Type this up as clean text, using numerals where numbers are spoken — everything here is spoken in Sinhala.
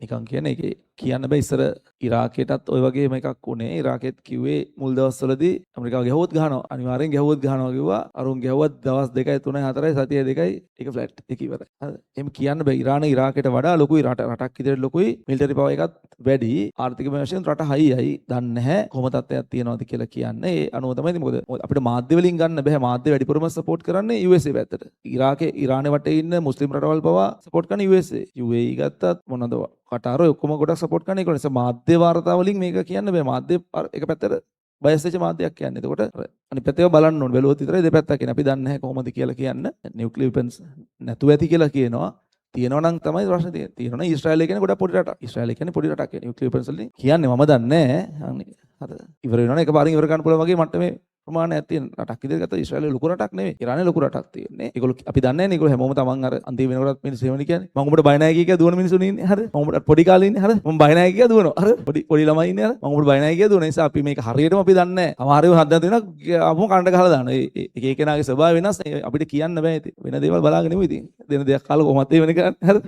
නිකන් කියන්නේ ඒකේ කියන්න බෑ ඉස්සර ඉරාකයටත් ওই වගේම එකක් උනේ. ඉරාකෙත් කිව්වේ මුල් දවස්වලදී ඇමරිකාව ගැහුවොත් ගහනවා. අනිවාර්යෙන් ගැහුවොත් ගහනවා කිව්වා. අරුන් ගැහුවත් දවස් 2යි 3යි 4යි සතිය 2යි ඒක ෆ්ලැට් ඒක ඉවරයි. හරිද? එහෙම කියන්න බෑ. ඉරාන ඉරාකයට වඩා ලොකුයි රටක් විදිහට ලොකුයි. මිලිටරි පවර් එකත් වැඩි. ආර්ථික වශයෙන් රට හයියයි. දන්නේ නැහැ කොහොම තත්ත්වයක් තියෙනවද කියලා කියන්නේ. ඒ අනුව තමයි ඉතින් මොකද අපිට මාධ්‍ය වලින් ගන්න බෑ. මාධ්‍ය වැඩිපුරම සපෝට් කරන්නේ USA පැත්තට. ඉරාකේ ඉරානේ වටේ ඉන්න මුස්ලිම් රටවල් පවා සපෝට් කරන්නේ USA. UAE ගත්තත් මොනවද කටාර ඔක්කොම ගොඩක් සපෝට් කරන එක නිසා මාධ්‍ය වාර්තා වලින් මේක කියන්න බෑ. මාධ්‍ය එක පැත්තට බයස් වෙච්ච මාධ්‍යයක් කියන්නේ. එතකොට අනිත් පැත්තේ බලන්න ඕනේ. බැලුවොත් විතරයි දෙපැත්තක් කියන්නේ. අපි දන්නේ නැහැ කොහොමද කියලා කියන්න. නියුක්ලියර් වෙපන්ස් නැතුව ඇති කියලා කියනවා. තියෙනවා නම් තමයි ප්‍රශ්නේ තියෙන්නේ. තියෙනවා නම් ඊශ්‍රායලය කියන්නේ ගොඩක් පොඩි රටක්. ඊශ්‍රායලය කියන්නේ පොඩි රටක්. නියුක්ලියර් වෙපන්ස් වලින් කියන්නේ මම දන්නේ නැහැ. හරිද? ඉවර වෙනවනේ එකපාරින් ඉවර කරන්න පුළුවන් වගේ මට්ටමේ ප්‍රමාණයක් තියෙන රටක් විදිහට ගත්තා. ඊශ්‍රායලය ලොකු රටක් නෙවෙයි. ඉරානේ ලොකු රටක් තියෙන්නේ. ඒගොල්ලෝ අපි දන්නේ නැහැ නේ. ඒගොල්ලෝ හැමෝම තමන් අර අන්තිම වෙනකොටත් මිනිස්සු එහෙමනේ කියන්නේ. මම උඹට බය නැහැ කිය දුවන මිනිස්සුනේ ඉන්නේ. හරිද? මම උඹට පොඩි කාලේ ඉන්නේ. හරිද? මම බය නැහැ කිය දුවනවා. හරිද? පොඩි ළමයි ඉන්නේ. හරිද? මම උඹට බය නැහැ කිය දුවන නිසා අපි මේක හරියටම අපි දන්නේ නැහැ. අමාරුව හදන්න තියෙනවා. අපුම කණ්ඩ ගහලා දානවා. එක එකනාගේ ස්වභාවය වෙනස්. අපිට කියන්න බෑ ඉතින්. වෙන දේවල් බලාගෙන නෙවෙයි ඉතින්. දෙන දෙයක් කාලා කොහොමද ඒ වෙන කරන්නේ. හරිද?